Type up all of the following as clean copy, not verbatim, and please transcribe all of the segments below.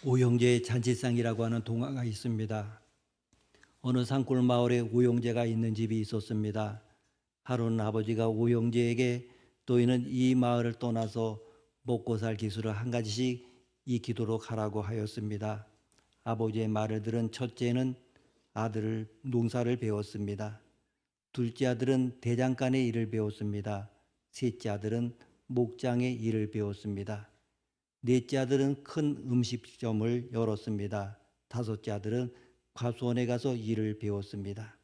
오형제의 잔치상이라고 하는 동화가 있습니다. 어느 산골 마을에 오형제가 있는 집이 있었습니다. 하루는 아버지가 오형제에게 너희는 이 마을을 떠나서 먹고 살 기술을 한 가지씩 익히도록 하라고 하였습니다. 아버지의 말을 들은 첫째는 아들을 농사를 배웠습니다. 둘째 아들은 대장간의 일을 배웠습니다. 셋째 아들은 목장의 일을 배웠습니다. 넷째 아들은 큰 음식점을 열었습니다. 다섯째 아들은 과수원에 가서 일을 배웠습니다.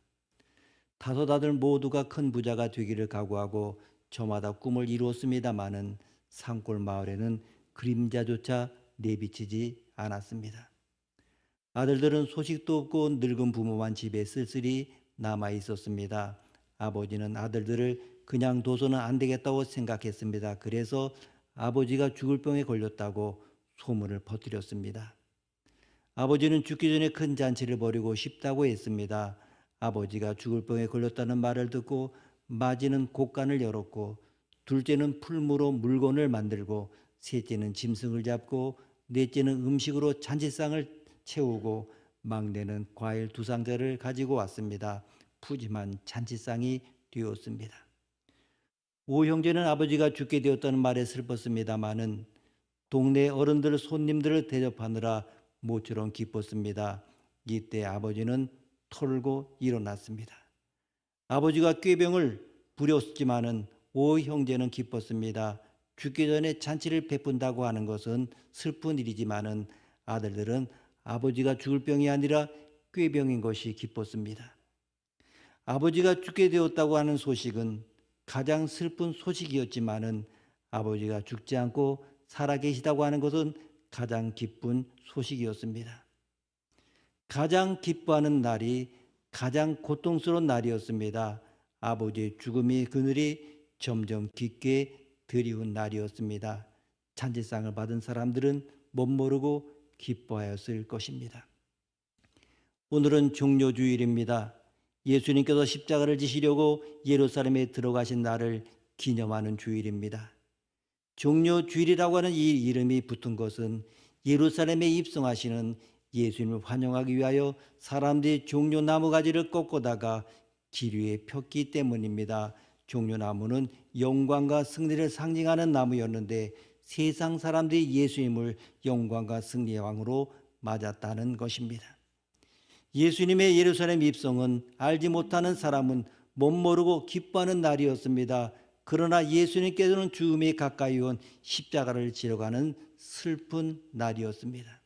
다섯 아들 모두가 큰 부자가 되기를 각오하고 저마다 꿈을 이루었습니다마는 산골 마을에는 그림자조차 내비치지 않았습니다. 아들들은 소식도 없고 늙은 부모만 집에 쓸쓸히 남아 있었습니다. 아버지는 아들들을 그냥 둬서는 안 되겠다고 생각했습니다. 그래서 아버지가 죽을 병에 걸렸다고 소문을 퍼뜨렸습니다. 아버지는 죽기 전에 큰 잔치를 벌이고 싶다고 했습니다. 아버지가 죽을 병에 걸렸다는 말을 듣고 맞이는 곡간을 열었고, 둘째는 풀무로 물건을 만들고, 셋째는 짐승을 잡고, 넷째는 음식으로 잔치상을 채우고, 막내는 과일 두 상자를 가지고 왔습니다. 푸짐한 잔치상이 되었습니다. 오형제는 아버지가 죽게 되었다는 말에 슬펐습니다마는 동네 어른들 손님들을 대접하느라 모처럼 기뻤습니다. 이때 아버지는 털고 일어났습니다. 아버지가 꾀병을 부렸지만은 오형제는 기뻤습니다. 죽기 전에 잔치를 베푼다고 하는 것은 슬픈 일이지만은 아들들은 아버지가 죽을 병이 아니라 꾀병인 것이 기뻤습니다. 아버지가 죽게 되었다고 하는 소식은 가장 슬픈 소식이었지만은 아버지가 죽지 않고 살아계시다고 하는 것은 가장 기쁜 소식이었습니다. 가장 기뻐하는 날이 가장 고통스러운 날이었습니다. 아버지의 죽음의 그늘이 점점 깊게 드리운 날이었습니다. 잔치상을 받은 사람들은 멋모르고 기뻐하였을 것입니다. 오늘은 종료주일입니다. 예수님께서 십자가를 지시려고 예루살렘에 들어가신 날을 기념하는 주일입니다. 종료주일이라고 하는 이 이름이 붙은 것은 예루살렘에 입성하시는 예수님을 환영하기 위하여 사람들이 종려나무 가지를 꺾어다가 길 위에 폈기 때문입니다. 종려나무는 영광과 승리를 상징하는 나무였는데 세상 사람들이 예수님을 영광과 승리의 왕으로 맞았다는 것입니다. 예수님의 예루살렘 입성은 알지 못하는 사람은 멋모르고 기뻐하는 날이었습니다. 그러나 예수님께서는 죽음이 가까이 온 십자가를 지러 가는 슬픈 날이었습니다.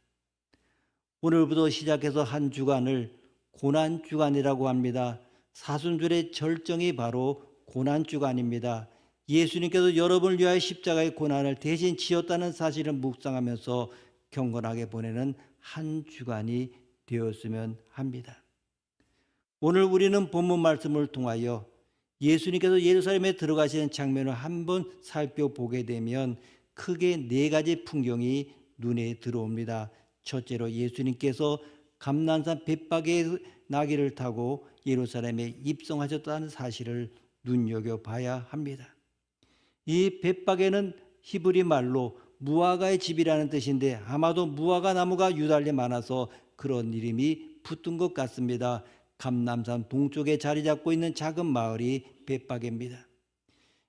오늘부터 시작해서 한 주간을 고난주간이라고 합니다. 사순절의 절정이 바로 고난주간입니다. 예수님께서 여러분을 위하여 십자가의 고난을 대신 지었다는 사실을 묵상하면서 경건하게 보내는 한 주간이 되었으면 합니다. 오늘 우리는 본문 말씀을 통하여 예수님께서 예루살렘에 들어가시는 장면을 한번 살펴보게 되면 크게 네 가지 풍경이 눈에 들어옵니다. 첫째로 예수님께서 감난산 벳박의 나귀를 타고 예루살렘에 입성하셨다는 사실을 눈여겨봐야 합니다. 이 벳박에는 히브리 말로 무화과의 집이라는 뜻인데 아마도 무화과 나무가 유달리 많아서 그런 이름이 붙은 것 같습니다. 감남산 동쪽에 자리 잡고 있는 작은 마을이 벳박입니다.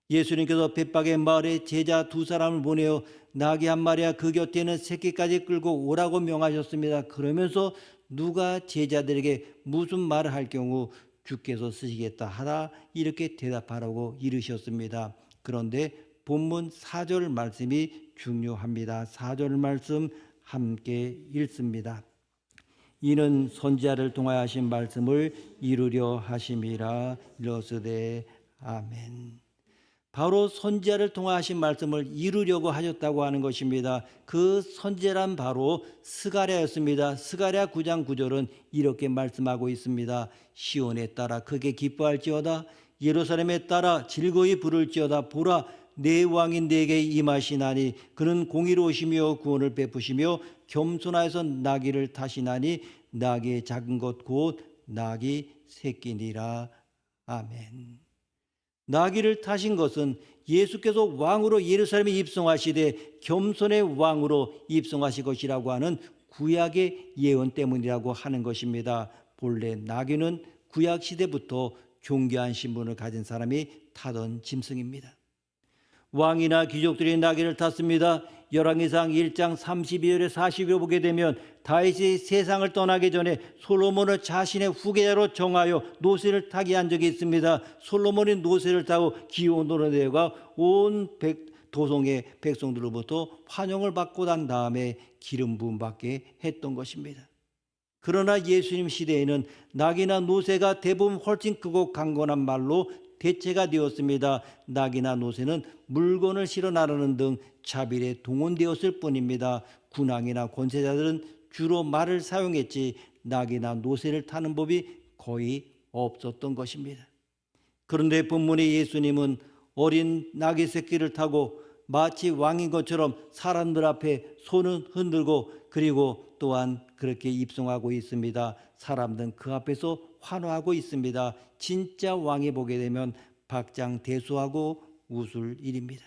예수님께서 벳박의 마을에 제자 두 사람을 보내어 나귀 한 마리와 그 곁에 있는 새끼까지 끌고 오라고 명하셨습니다. 그러면서 누가 제자들에게 무슨 말을 할 경우 주께서 쓰시겠다 하라 이렇게 대답하라고 이르셨습니다. 그런데 본문 4절 말씀이 중요합니다. 4절 말씀 함께 읽습니다. 이는 선지자를 통하여 하신 말씀을 이루려 하심이라. 이르시되 아멘. 바로 선지자를 통하여 하신 말씀을 이루려고 하셨다고 하는 것입니다. 그 선지자란 바로 스가랴였습니다. 스가랴 9장 9절은 이렇게 말씀하고 있습니다. 시온에 따라 크게 기뻐할지어다, 예루살렘에 따라 즐거이 부를지어다. 보라, 내 왕이 내게 임하시나니 그는 공의로우시며 구원을 베푸시며 겸손하여서 나귀를 타시나니 나귀의 작은 것 곧 나귀 새끼니라. 아멘. 나귀를 타신 것은 예수께서 왕으로 예루살렘에 입성하시되 겸손의 왕으로 입성하실 것이라고 하는 구약의 예언 때문이라고 하는 것입니다. 본래 나귀는 구약 시대부터 존귀한 신분을 가진 사람이 타던 짐승입니다. 왕이나 귀족들이 나귀를 탔습니다. 열왕기상 1장 32절에 40여 보게 되면 다윗이 세상을 떠나기 전에 솔로몬을 자신의 후계자로 정하여 노새를 타게 한 적이 있습니다. 솔로몬이 노새를 타고 기온으로 내려가 온 도성의 백성들로부터 환영을 받고 난 다음에 기름 부음 받게 했던 것입니다. 그러나 예수님 시대에는 낙이나 노새가 대부분 훨씬 크고 강건한 말로 대체가 되었습니다. 낙이나 노새는 물건을 실어 나르는 등 자빌에 동원되었을 뿐입니다. 군왕이나 권세자들은 주로 말을 사용했지 낙이나 노새를 타는 법이 거의 없었던 것입니다. 그런데 본문의 예수님은 어린 낙이 새끼를 타고 마치 왕인 것처럼 사람들 앞에 손을 흔들고 그리고 또한 그렇게 입성하고 있습니다. 사람들은 그 앞에서 환호하고 있습니다. 진짜 왕이 보게 되면 박장대소하고 웃을 일입니다.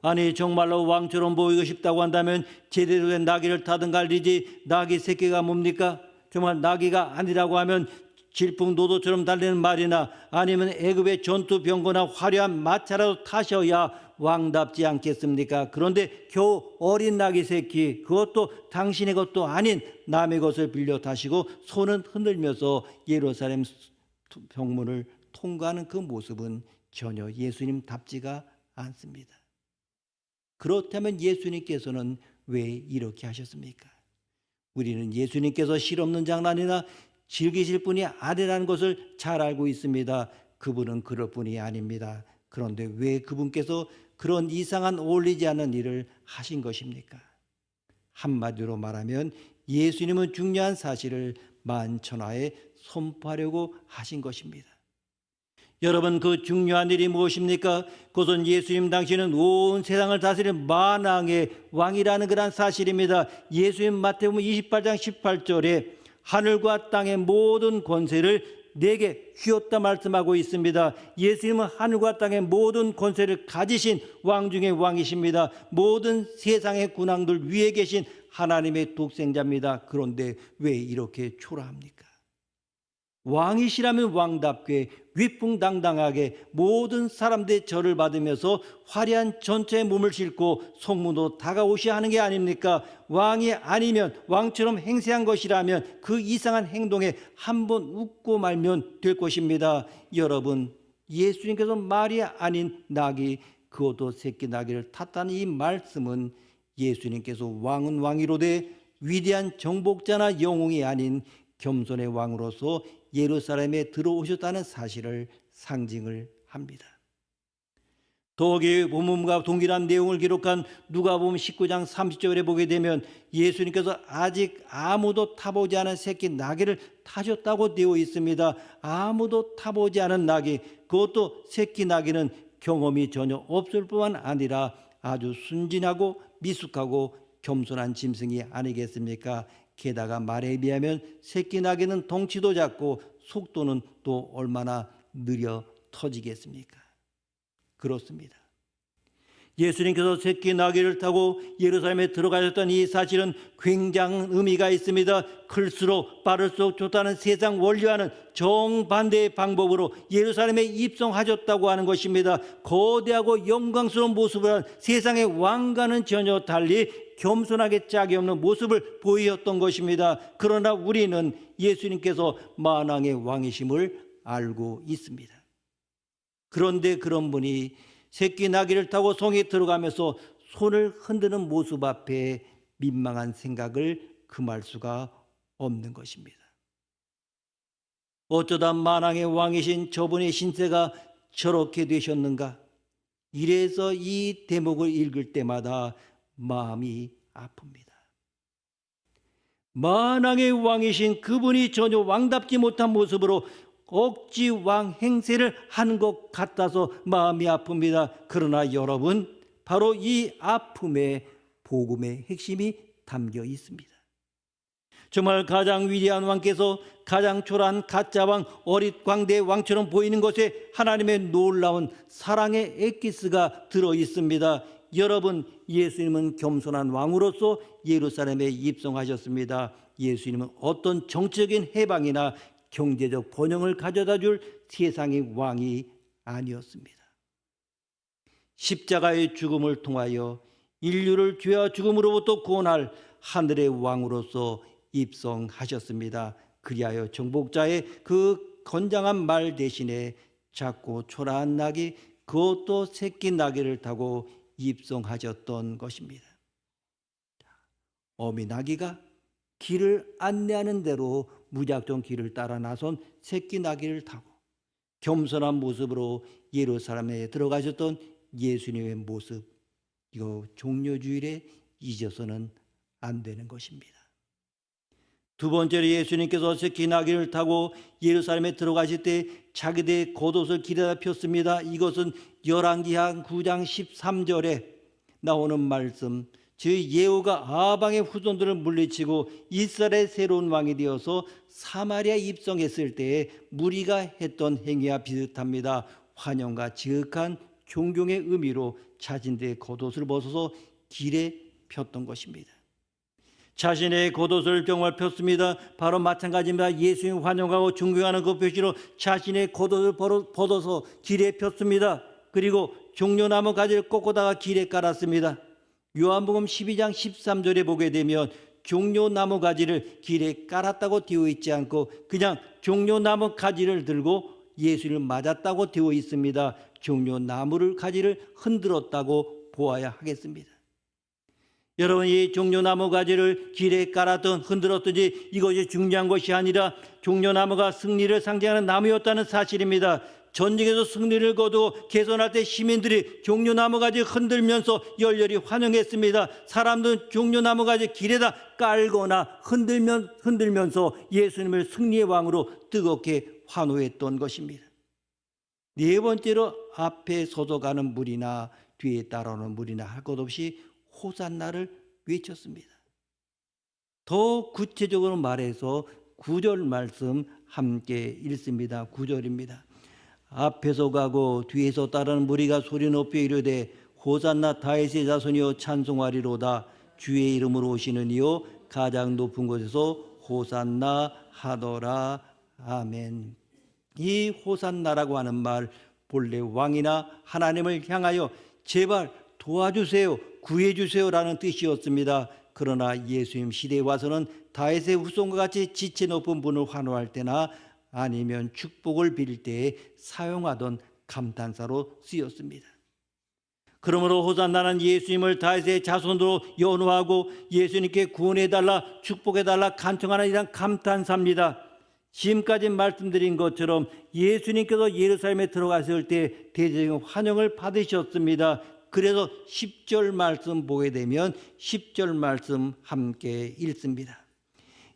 아니 정말로 왕처럼 보이고 싶다고 한다면 제대로 된 나귀를 타든 갈리지 나귀 새끼가 뭡니까? 정말 나귀가 아니라고 하면 질풍노도처럼 달리는 말이나 아니면 애굽의 전투병거나 화려한 마차라도 타셔야 왕답지 않겠습니까? 그런데 겨우 어린 나귀 새끼, 그것도 당신의 것도 아닌 남의 것을 빌려 타시고 손은 흔들면서 예루살렘 병문을 통과하는 그 모습은 전혀 예수님답지가 않습니다. 그렇다면 예수님께서는 왜 이렇게 하셨습니까? 우리는 예수님께서 실없는 장난이나 즐기실 분이 아니라는 것을 잘 알고 있습니다. 그분은 그럴 분이 아닙니다. 그런데 왜 그분께서 그런 이상한 어울리지 않는 일을 하신 것입니까? 한마디로 말하면 예수님은 중요한 사실을 만천하에 선포하려고 하신 것입니다. 여러분, 그 중요한 일이 무엇입니까? 그것은 예수님 당시에는 온 세상을 다스리는 만왕의 왕이라는 그런 사실입니다. 예수님 마태복음 28장 18절에 하늘과 땅의 모든 권세를 내게 주었다 말씀하고 있습니다. 예수님은 하늘과 땅의 모든 권세를 가지신 왕 중의 왕이십니다. 모든 세상의 군왕들 위에 계신 하나님의 독생자입니다. 그런데 왜 이렇게 초라합니까? 왕이시라면 왕답게 위풍당당하게 모든 사람들의 절을 받으면서 화려한 전체의 몸을 싣고 성문으로 다가오셔야 하는 게 아닙니까? 왕이 아니면 왕처럼 행세한 것이라면 그 이상한 행동에 한번 웃고 말면 될 것입니다. 여러분, 예수님께서 말이 아닌 나귀, 그것도 새끼 나귀를 탔다는 이 말씀은 예수님께서 왕은 왕이로되 위대한 정복자나 영웅이 아닌 겸손의 왕으로서 예루살렘에 들어오셨다는 사실을 상징을 합니다. 더욱이 본문과 동일한 내용을 기록한 누가복음 19장 30절에 보게 되면 예수님께서 아직 아무도 타보지 않은 새끼 나귀를 타셨다고 되어 있습니다. 아무도 타보지 않은 나귀, 그것도 새끼 나귀는 경험이 전혀 없을 뿐만 아니라 아주 순진하고 미숙하고 겸손한 짐승이 아니겠습니까? 게다가 말에 비하면 새끼 나귀는 덩치도 작고 속도는 또 얼마나 느려 터지겠습니까? 그렇습니다. 예수님께서 새끼 나귀를 타고 예루살렘에 들어가셨던 이 사실은 굉장한 의미가 있습니다. 클수록 빠를수록 좋다는 세상 원리와는 정반대의 방법으로 예루살렘에 입성하셨다고 하는 것입니다. 거대하고 영광스러운 모습을 한 세상의 왕과는 전혀 달리 겸손하게 짝이 없는 모습을 보이었던 것입니다. 그러나 우리는 예수님께서 만왕의 왕이심을 알고 있습니다. 그런데 그런 분이 새끼 나귀를 타고 성에 들어가면서 손을 흔드는 모습 앞에 민망한 생각을 금할 수가 없는 것입니다. 어쩌다 만왕의 왕이신 저분의 신세가 저렇게 되셨는가? 이래서 이 대목을 읽을 때마다 마음이 아픕니다. 만왕의 왕이신 그분이 전혀 왕답지 못한 모습으로 억지 왕 행세를 하는 것 같아서 마음이 아픕니다. 그러나 여러분, 바로 이 아픔에 복음의 핵심이 담겨 있습니다. 정말 가장 위대한 왕께서 가장 초라한 가짜 왕, 어릿 광대 왕처럼 보이는 것에 하나님의 놀라운 사랑의 엑기스가 들어 있습니다. 여러분, 예수님은 겸손한 왕으로서 예루살렘에 입성하셨습니다. 예수님은 어떤 정치적인 해방이나 경제적 번영을 가져다 줄 세상의 왕이 아니었습니다. 십자가의 죽음을 통하여 인류를 죄와 죽음으로부터 구원할 하늘의 왕으로서 입성하셨습니다. 그리하여 정복자의 그 건장한 말 대신에 작고 초라한 낙이, 그것도 새끼 나귀를 타고 입성하셨던 것입니다. 어미 나귀가 길을 안내하는 대로 무작정 길을 따라 나선 새끼 나귀를 타고 겸손한 모습으로 예루살렘에 들어가셨던 예수님의 모습, 이거 종려주일에 잊어서는 안 되는 것입니다. 두 번째로 예수님께서 새끼 나귀를 타고 예루살렘에 들어가실 때 자기들의 겉옷을 길에다 폈습니다. 이것은 열왕기하 9장 13절에 나오는 말씀, 즉 예후가 아방의 후손들을 물리치고 이스라엘의 새로운 왕이 되어서 사마리아에 입성했을 때에 무리가 했던 행위와 비슷합니다. 환영과 지극한 존경의 의미로 자신들의 겉옷을 벗어서 길에 폈던 것입니다. 자신의 겉옷을 정말 폈습니다. 바로 마찬가지입니다. 예수님 환영하고 존경하는 그 표시로 자신의 겉옷을 벗어서 길에 폈습니다. 그리고 종려나무 가지를 꺾고다가 길에 깔았습니다. 요한복음 12장 13절에 보게 되면 종려나무 가지를 길에 깔았다고 되어 있지 않고 그냥 종려나무 가지를 들고 예수를 맞았다고 되어 있습니다. 종려나무를 가지를 흔들었다고 보아야 하겠습니다. 여러분, 이 종려나무 가지를 길에 깔았든 흔들었든지 이것이 중요한 것이 아니라 종려나무가 승리를 상징하는 나무였다는 사실입니다. 전쟁에서 승리를 거두고 개선할 때 시민들이 종려나무 가지 흔들면서 열렬히 환영했습니다. 사람들은 종려나무 가지 길에다 깔거나 흔들면서 예수님을 승리의 왕으로 뜨겁게 환호했던 것입니다. 네 번째로 앞에 서서가는 무리나 뒤에 따라오는 무리나 할 것 없이 호산나를 외쳤습니다. 더 구체적으로 말해서 9절 말씀 함께 읽습니다. 9절입니다. 앞에서 가고 뒤에서 따르는 무리가 소리 높여 이르되 호산나 다윗의 자손이여 찬송하리로다. 주의 이름으로 오시는 이요 가장 높은 곳에서 호산나 하더라. 아멘. 이 호산나라고 하는 말, 본래 왕이나 하나님을 향하여 제발 도와주세요, 구해주세요라는 뜻이었습니다. 그러나 예수님 시대에 와서는 다윗의 후손과 같이 지체 높은 분을 환호할 때나 아니면 축복을 빌 때에 사용하던 감탄사로 쓰였습니다. 그러므로 호산나는 예수님을 다윗의 자손으로 연호하고 예수님께 구원해달라, 축복해달라 간청하는 이런 감탄사입니다. 지금까지 말씀드린 것처럼 예수님께서 예루살렘에 들어가실 때 대대적인 환영을 받으셨습니다. 그래서 10절 말씀 보게 되면 10절 말씀 함께 읽습니다.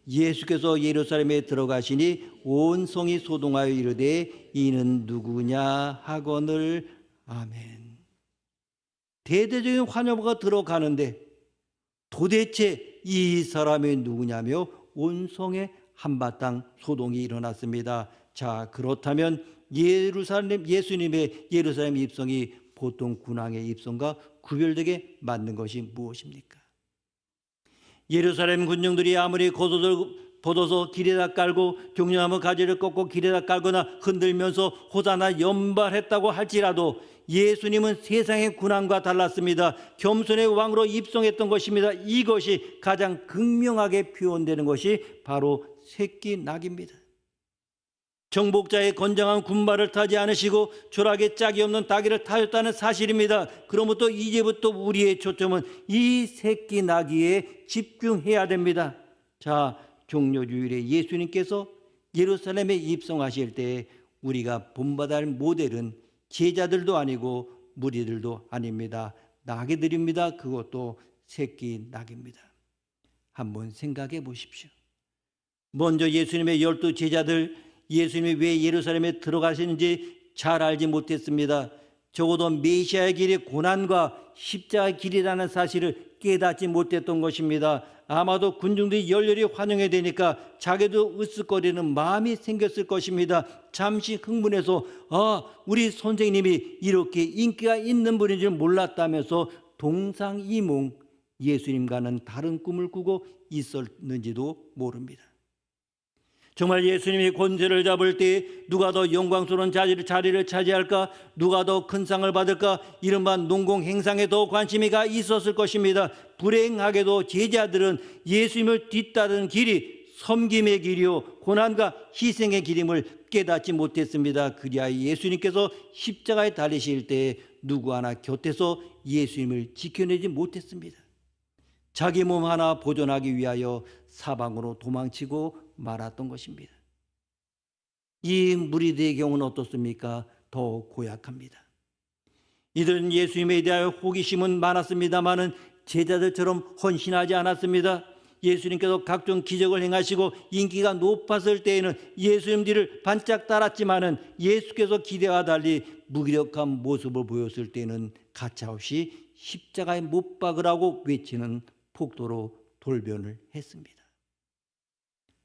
예수께서 예루살렘에 들어가시니 온 성이 소동하여 이르되 이는 누구냐 하거늘. 아멘. 대대적인 환영가 들어가는데 도대체 이 사람이 누구냐며 온 성에 한바탕 소동이 일어났습니다. 자, 그렇다면 예수님의 예루살렘 입성이 보통 군왕의 입성과 구별되게 만든 것이 무엇입니까? 예루살렘 군중들이 아무리 겉옷을 벗어서 길에다 깔고 종려나무 가지를 꺾고 길에다 깔거나 흔들면서 호산나 연발했다고 할지라도 예수님은 세상의 군왕과 달랐습니다. 겸손의 왕으로 입성했던 것입니다. 이것이 가장 극명하게 표현되는 것이 바로 새끼 낙입니다. 정복자의 건장한 군발을 타지 않으시고 초라하게 짝이 없는 나귀를 타셨다는 사실입니다. 그러므로 이제부터 우리의 초점은 이 새끼 나귀에 집중해야 됩니다. 자, 종려주일에 예수님께서 예루살렘에 입성하실 때 우리가 본받아야 할 모델은 제자들도 아니고 무리들도 아닙니다. 나귀들입니다. 그것도 새끼 나귀입니다. 한번 생각해 보십시오. 먼저 예수님의 12 제자들, 예수님이 왜 예루살렘에 들어가시는지 잘 알지 못했습니다. 적어도 메시아의 길이 고난과 십자가의 길이라는 사실을 깨닫지 못했던 것입니다. 아마도 군중들이 열렬히 환영해야 되니까 자기도 으쓱거리는 마음이 생겼을 것입니다. 잠시 흥분해서 우리 선생님이 이렇게 인기가 있는 분인 줄 몰랐다면서 동상이몽 예수님과는 다른 꿈을 꾸고 있었는지도 모릅니다. 정말 예수님이 권세를 잡을 때 누가 더 영광스러운 자리를 차지할까, 누가 더 큰 상을 받을까, 이른바 농공 행상에 더 관심이 가 있었을 것입니다. 불행하게도 제자들은 예수님을 뒤따르는 길이 섬김의 길이요 고난과 희생의 길임을 깨닫지 못했습니다. 그리하여 예수님께서 십자가에 달리실 때 누구 하나 곁에서 예수님을 지켜내지 못했습니다. 자기 몸 하나 보존하기 위하여 사방으로 도망치고 말았던 것입니다. 이 무리들의 경우는 어떻습니까? 더 고약합니다. 이들은 예수님에 대하여 호기심은 많았습니다마는 제자들처럼 헌신하지 않았습니다. 예수님께서 각종 기적을 행하시고 인기가 높았을 때에는 예수님 뒤를 반짝 따랐지만은 예수께서 기대와 달리 무기력한 모습을 보였을 때는 가차없이 십자가에 못 박으라고 외치는 폭도로 돌변을 했습니다.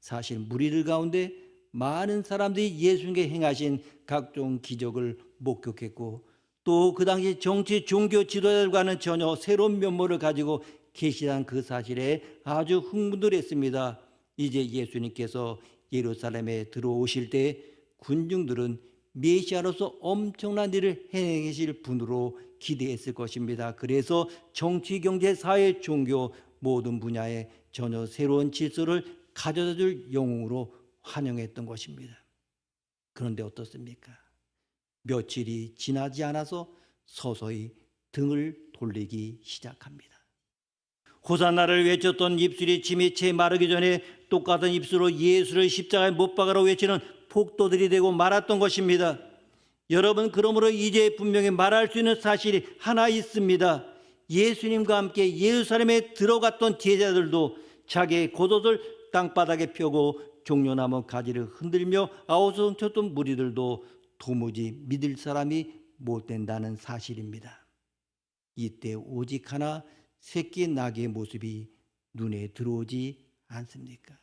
사실 무리들 가운데 많은 사람들이 예수님께 행하신 각종 기적을 목격했고 또 그 당시 정치 종교 지도자들과는 전혀 새로운 면모를 가지고 계시다는 그 사실에 아주 흥분을 했습니다. 이제 예수님께서 예루살렘에 들어오실 때 군중들은 메시아로서 엄청난 일을 행하실 분으로 기대했을 것입니다. 그래서 정치, 경제, 사회, 종교 모든 분야에 전혀 새로운 질서를 가져다 줄 영웅으로 환영했던 것입니다. 그런데 어떻습니까? 며칠이 지나지 않아서 서서히 등을 돌리기 시작합니다. 호산나를 외쳤던 입술이 침이 채 마르기 전에 똑같은 입술로 예수를 십자가에 못 박으라고 외치는 폭도들이 되고 말았던 것입니다. 여러분, 그러므로 이제 분명히 말할 수 있는 사실이 하나 있습니다. 예수님과 함께 예루살렘에 들어갔던 제자들도 자기의 겉옷을 땅바닥에 펴고 종려나무 가지를 흔들며 아우성쳤던 무리들도 도무지 믿을 사람이 못 된다는 사실입니다. 이때 오직 하나 새끼 나귀의 모습이 눈에 들어오지 않습니까?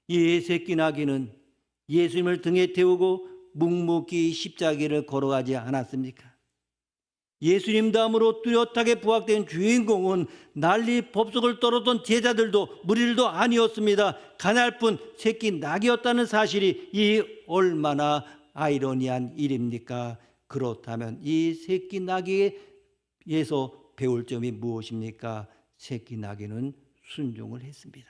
이 새끼 나귀는 예수님을 등에 태우고 묵묵히 십자가를 걸어가지 않았습니까? 예수님 다음으로 뚜렷하게 부각된 주인공은 난리 법석을 떨었던 제자들도 무리들도 아니었습니다. 가냘픈 새끼 낙이었다는 사실이 이 얼마나 아이러니한 일입니까? 그렇다면 이 새끼 낙이에서 배울 점이 무엇입니까? 새끼 낙이는 순종을 했습니다.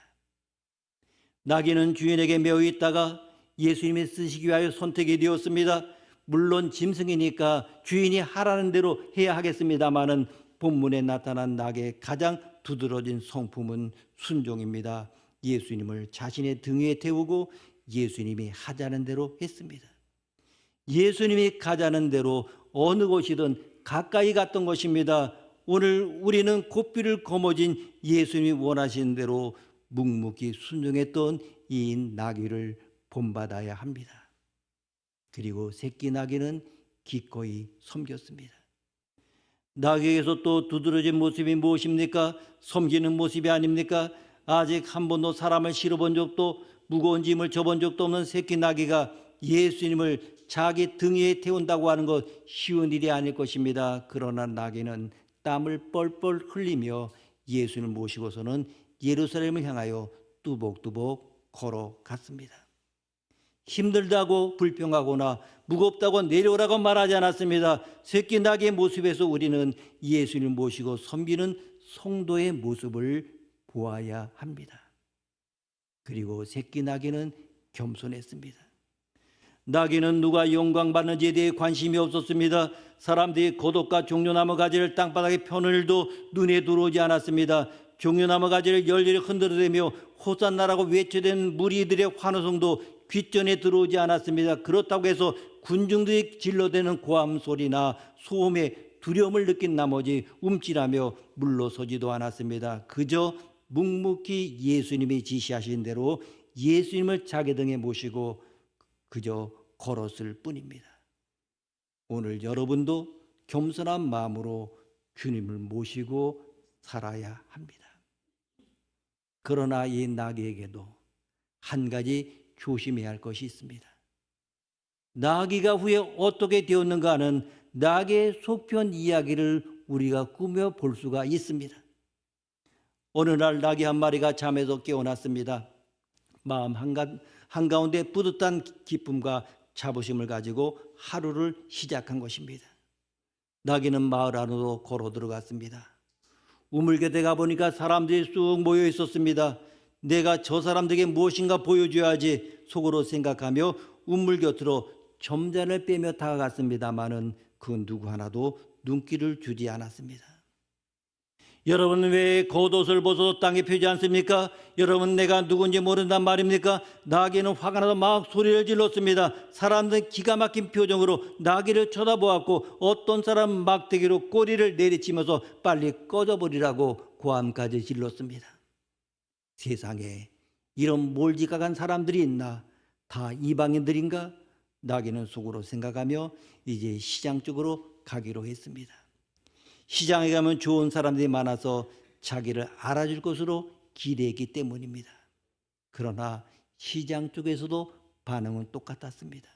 낙이는 주인에게 매여 있다가 예수님이 쓰시기 위하여 선택이 되었습니다. 물론 짐승이니까 주인이 하라는 대로 해야 하겠습니다마는 본문에 나타난 낙의 가장 두드러진 성품은 순종입니다. 예수님을 자신의 등 위에 태우고 예수님이 하자는 대로 했습니다. 예수님이 가자는 대로 어느 곳이든 가까이 갔던 것입니다. 오늘 우리는 고삐를 거머쥔 예수님이 원하시는 대로 묵묵히 순종했던 이 나귀를 본받아야 합니다. 그리고 새끼 나귀는 기꺼이 섬겼습니다. 나귀에게서 또 두드러진 모습이 무엇입니까? 섬기는 모습이 아닙니까? 아직 한 번도 사람을 실어본 적도 무거운 짐을 져본 적도 없는 새끼 나귀가 예수님을 자기 등 위에 태운다고 하는 것 쉬운 일이 아닐 것입니다. 그러나 나귀는 땀을 뻘뻘 흘리며 예수님을 모시고서는 예루살렘을 향하여 뚜벅뚜벅 걸어갔습니다. 힘들다고 불평하거나 무겁다고 내려오라고 말하지 않았습니다. 새끼 나귀의 모습에서 우리는 예수님을 모시고 섬기는 성도의 모습을 보아야 합니다. 그리고 새끼 나귀는 겸손했습니다. 나귀는 누가 영광받는지에 대해 관심이 없었습니다. 사람들이 겉옷과 종려나무 가지를 땅바닥에 펴는 일도 눈에 들어오지 않았습니다. 종려나무 가지를 열렬히 흔들어대며 호산나라고 외쳐대는 무리들의 환호성도 귓전에 들어오지 않았습니다. 그렇다고 해서 군중들이 질러대는 고함 소리나 소음에 두려움을 느낀 나머지 움찔하며 물러서지도 않았습니다. 그저 묵묵히 예수님이 지시하신 대로 예수님을 자기 등에 모시고 그저 걸었을 뿐입니다. 오늘 여러분도 겸손한 마음으로 주님을 모시고 살아야 합니다. 그러나 이 나귀에게도 한 가지 조심해야 할 것이 있습니다. 나귀가 후에 어떻게 되었는가 하는 나귀의 속편 이야기를 우리가 꾸며 볼 수가 있습니다. 어느 날 나귀 한 마리가 잠에서 깨어났습니다. 마음 한가운데 뿌듯한 기쁨과 자부심을 가지고 하루를 시작한 것입니다. 나귀는 마을 안으로 걸어 들어갔습니다. 우물곁에 가보니까 사람들이 쑥 모여 있었습니다. 내가 저 사람들에게 무엇인가 보여줘야지 속으로 생각하며 우물 곁으로 점잔을 빼며 다가갔습니다마는 그 누구 하나도 눈길을 주지 않았습니다. 여러분 왜 겉옷을 벗어도 땅에 펴지 않습니까? 여러분 내가 누군지 모른단 말입니까? 나귀는 화가 나서 막 소리를 질렀습니다. 사람들은 기가 막힌 표정으로 나귀를 쳐다보았고 어떤 사람은 막대기로 꼬리를 내리치면서 빨리 꺼져버리라고 고함까지 질렀습니다. 세상에 이런 몰지각한 사람들이 있나? 다 이방인들인가? 나귀는 속으로 생각하며 이제 시장 쪽으로 가기로 했습니다. 시장에 가면 좋은 사람들이 많아서 자기를 알아줄 것으로 기대했기 때문입니다. 그러나 시장 쪽에서도 반응은 똑같았습니다.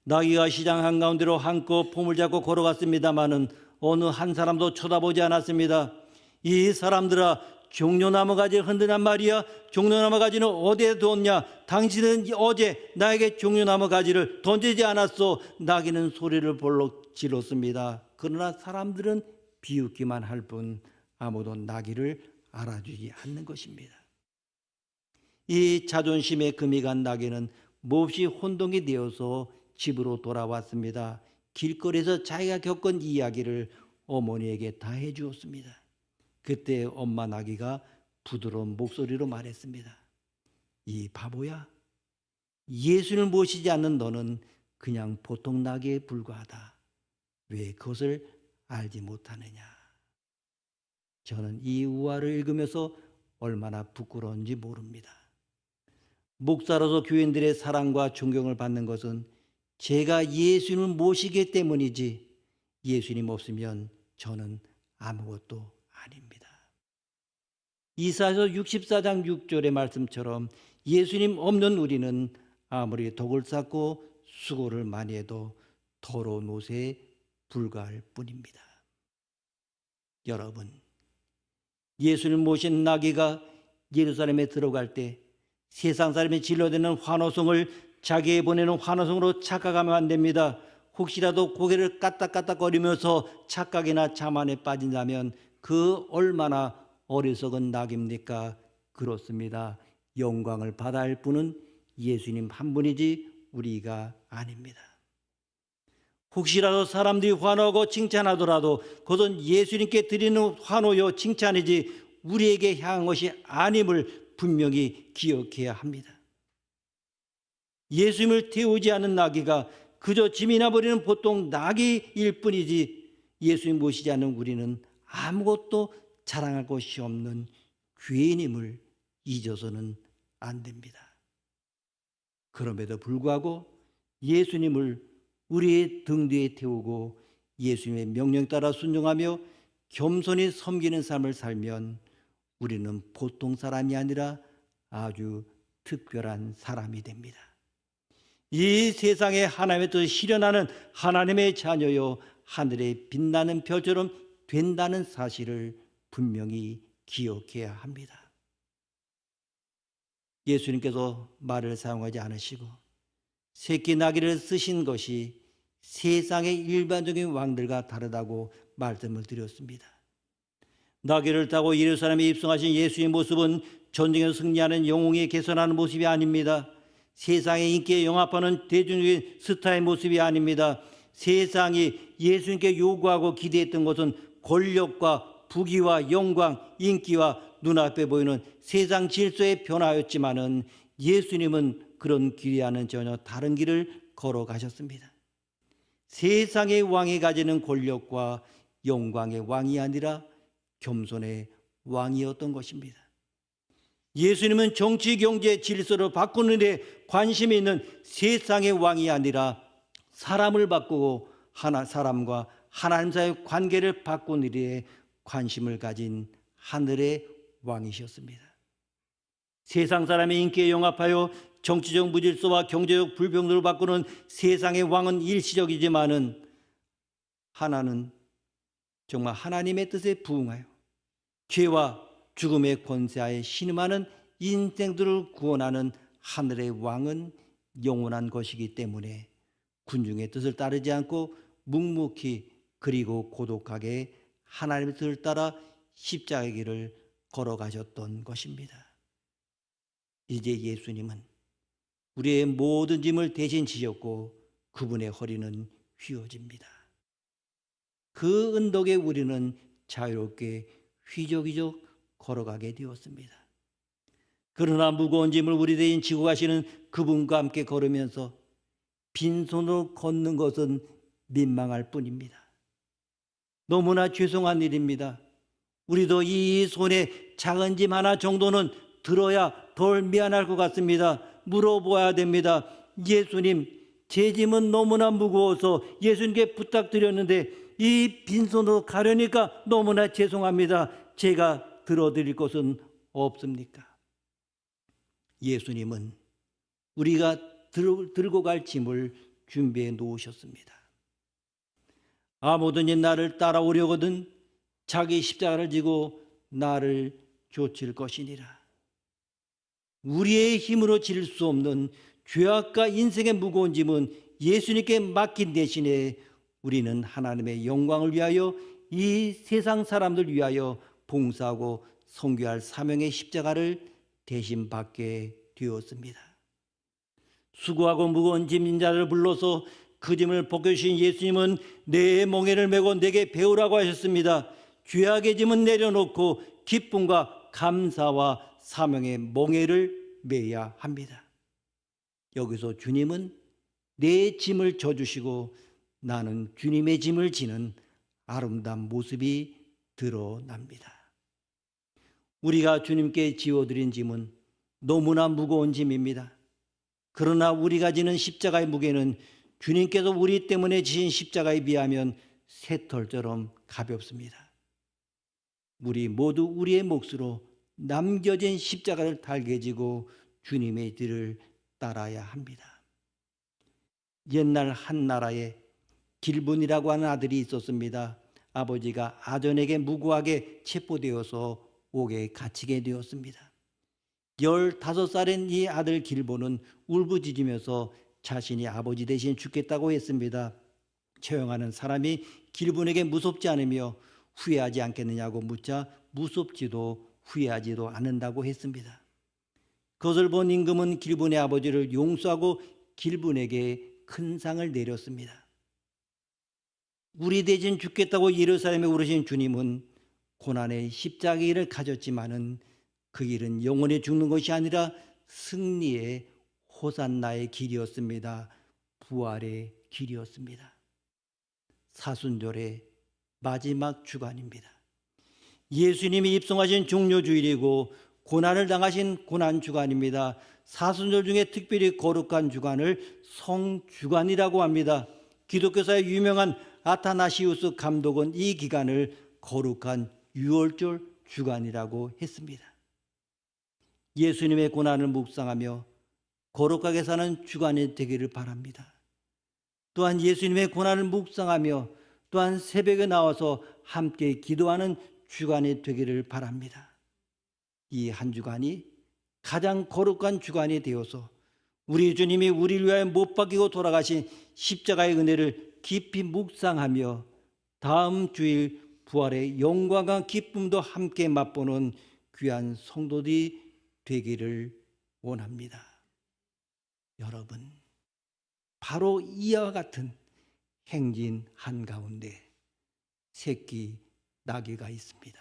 나귀가 시장 한가운데로 한껏 폼을 잡고 걸어갔습니다마는 어느 한 사람도 쳐다보지 않았습니다. 이 사람들아, 종려나무 가지를 흔드란 말이야. 종려나무 가지는 어디에 뒀냐? 당신은 어제 나에게 종려나무 가지를 던지지 않았소. 나귀는 소리를 볼록 질렀습니다. 그러나 사람들은 비웃기만 할 뿐 아무도 나귀를 알아주지 않는 것입니다. 이 자존심에 금이 간 나귀는 몹시 혼동이 되어서 집으로 돌아왔습니다. 길거리에서 자기가 겪은 이야기를 어머니에게 다 해주었습니다. 그때 엄마 나귀가 부드러운 목소리로 말했습니다. 이 바보야, 예수를 모시지 않는 너는 그냥 보통 나귀에 불과하다. 왜 그것을 알지 못하느냐. 저는 이 우화를 읽으면서 얼마나 부끄러운지 모릅니다. 목사로서 교인들의 사랑과 존경을 받는 것은 제가 예수님을 모시기 때문이지 예수님 없으면 저는 아무것도 아닙니다. 이사야서 64장 6절의 말씀처럼 예수님 없는 우리는 아무리 덕을 쌓고 수고를 많이 해도 더러운 옷에 불과할 뿐입니다. 여러분, 예수님 모신 나귀가 예루살렘에 들어갈 때 세상 사람이 질러대는 환호성을 자기에 보내는 환호성으로 착각하면 안 됩니다. 혹시라도 고개를 까딱까딱거리면서 착각이나 자만에 빠진다면 그 얼마나 어리석은 낙입니까? 그렇습니다. 영광을 받아야 할 분은 예수님 한 분이지 우리가 아닙니다. 혹시라도 사람들이 환호하고 칭찬하더라도 그것은 예수님께 드리는 환호요 칭찬이지 우리에게 향한 것이 아님을 분명히 기억해야 합니다. 예수님을 태우지 않은 나귀가 그저 짐이나 버리는 보통 나귀일 뿐이지 예수님 모시지 않는 우리는 아무것도 자랑할 것이 없는 죄인임을 잊어서는 안 됩니다. 그럼에도 불구하고 예수님을 우리의 등 뒤에 태우고 예수님의 명령 따라 순종하며 겸손히 섬기는 삶을 살면 우리는 보통 사람이 아니라 아주 특별한 사람이 됩니다. 이 세상에 하나님의 뜻을 실현하는 하나님의 자녀요 하늘에 빛나는 별처럼 된다는 사실을 분명히 기억해야 합니다. 예수님께서 말을 사용하지 않으시고 새끼 나귀를 쓰신 것이 세상의 일반적인 왕들과 다르다고 말씀을 드렸습니다. 나귀를 타고 예루살렘에 입성하신 예수의 모습은 전쟁에서 승리하는 영웅이 개선하는 모습이 아닙니다. 세상의 인기에 영합하는 대중적인 스타의 모습이 아닙니다. 세상이 예수님께 요구하고 기대했던 것은 권력과 부귀와 영광, 인기와 눈앞에 보이는 세상 질서의 변화였지만은 예수님은 그런 길이와는 전혀 다른 길을 걸어가셨습니다. 세상의 왕이 가지는 권력과 영광의 왕이 아니라 겸손의 왕이었던 것입니다. 예수님은 정치, 경제, 질서를 바꾸는 데 관심이 있는 세상의 왕이 아니라 사람을 바꾸고 사람과 하나님 사이의 관계를 바꾸는 일에 관심을 가진 하늘의 왕이셨습니다. 세상 사람의 인기에 영합하여 정치적 무질서와 경제적 불평등을 바꾸는 세상의 왕은 일시적이지만은 하나는 정말 하나님의 뜻에 부응하여 죄와 죽음의 권세하에 신음하는 인생들을 구원하는 하늘의 왕은 영원한 것이기 때문에 군중의 뜻을 따르지 않고 묵묵히 그리고 고독하게 하나님의 뜻을 따라 십자가의 길을 걸어가셨던 것입니다. 이제 예수님은 우리의 모든 짐을 대신 지셨고 그분의 허리는 휘어집니다. 그 은덕에 우리는 자유롭게 휘적휘적 걸어가게 되었습니다. 그러나 무거운 짐을 우리 대신 지고 가시는 그분과 함께 걸으면서 빈손으로 걷는 것은 민망할 뿐입니다. 너무나 죄송한 일입니다. 우리도 이 손에 작은 짐 하나 정도는 들어야 덜 미안할 것 같습니다. 물어보아야 됩니다. 예수님, 제 짐은 너무나 무거워서 예수님께 부탁드렸는데 이 빈손으로 가려니까 너무나 죄송합니다. 제가 들어드릴 것은 없습니까? 예수님은 우리가 들고 갈 짐을 준비해 놓으셨습니다. 아무든지 나를 따라오려거든 자기 십자가를 지고 나를 좇을 것이니라. 우리의 힘으로 질 수 없는 죄악과 인생의 무거운 짐은 예수님께 맡긴 대신에 우리는 하나님의 영광을 위하여 이 세상 사람들 위하여 봉사하고 선교할 사명의 십자가를 대신 받게 되었습니다. 수고하고 무거운 짐진 자를 불러서 그 짐을 벗겨주신 예수님은 내 멍에를 메고 내게 배우라고 하셨습니다. 죄악의 짐은 내려놓고 기쁨과 감사와 사명의 멍에를 메야 합니다. 여기서 주님은 내 짐을 져주시고 나는 주님의 짐을 지는 아름다운 모습이 드러납니다. 우리가 주님께 지어드린 짐은 너무나 무거운 짐입니다. 그러나 우리가 지는 십자가의 무게는 주님께서 우리 때문에 지신 십자가에 비하면 새털처럼 가볍습니다. 우리 모두 우리의 몫으로 남겨진 십자가를 달게 지고 주님의 뒤를 따라야 합니다. 옛날 한 나라에 길분이라고 하는 아들이 있었습니다. 아버지가 아전에게 무고하게 체포되어서 옥에 갇히게 되었습니다. 15살인 이 아들 길본은 울부짖으면서 자신이 아버지 대신 죽겠다고 했습니다. 처형하는 사람이 길본에게 무섭지 않으며 후회하지 않겠느냐고 묻자 무섭지도 후회하지도 않는다고 했습니다. 그것을 본 임금은 길본의 아버지를 용서하고 길본에게 큰 상을 내렸습니다. 우리 대신 죽겠다고 예루살렘에 오르신 주님은 고난의 십자가의 길을 가졌지만은 그 길은 영원히 죽는 것이 아니라 승리의 호산나의 길이었습니다. 부활의 길이었습니다. 사순절의 마지막 주간입니다. 예수님이 입성하신 종료주일이고 고난을 당하신 고난주간입니다. 사순절 중에 특별히 거룩한 주간을 성주간이라고 합니다. 기독교사의 유명한 아타나시우스 감독은 이 기간을 거룩한 유월절 주간이라고 했습니다. 예수님의 고난을 묵상하며 거룩하게 사는 주간이 되기를 바랍니다. 또한 예수님의 고난을 묵상하며 또한 새벽에 나와서 함께 기도하는 주간이 되기를 바랍니다. 이 한 주간이 가장 거룩한 주간이 되어서 우리 주님이 우리를 위하여 못 박히고 돌아가신 십자가의 은혜를 깊이 묵상하며 다음 주일 부활의 영광과 기쁨도 함께 맛보는 귀한 성도들이 되기를 원합니다. 여러분, 바로 이와 같은 행진 한가운데 새끼 나귀가 있습니다.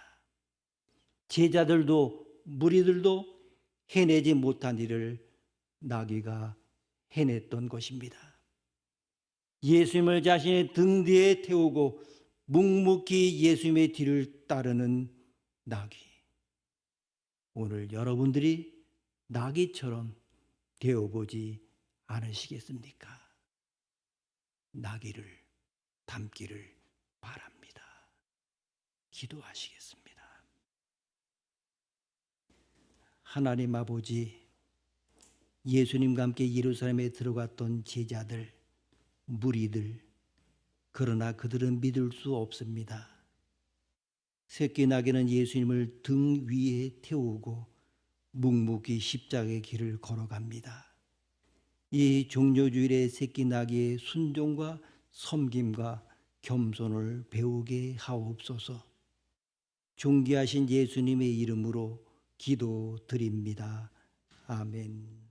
제자들도 무리들도 해내지 못한 일을 나귀가 해냈던 것입니다. 예수님을 자신의 등 뒤에 태우고 묵묵히 예수님의 뒤를 따르는 나귀. 오늘 여러분들이 나귀처럼 되어보지 않으시겠습니까? 나귀를 담기를 바랍니다. 기도하시겠습니다. 하나님 아버지, 예수님과 함께 예루살렘에 들어갔던 제자들, 무리들, 그러나 그들은 믿을 수 없습니다. 새끼 나귀는 예수님을 등 위에 태우고 묵묵히 십자가의 길을 걸어갑니다. 이 종료주일의 새끼 나귀의 순종과 섬김과 겸손을 배우게 하옵소서. 존귀하신 예수님의 이름으로 기도드립니다. 아멘.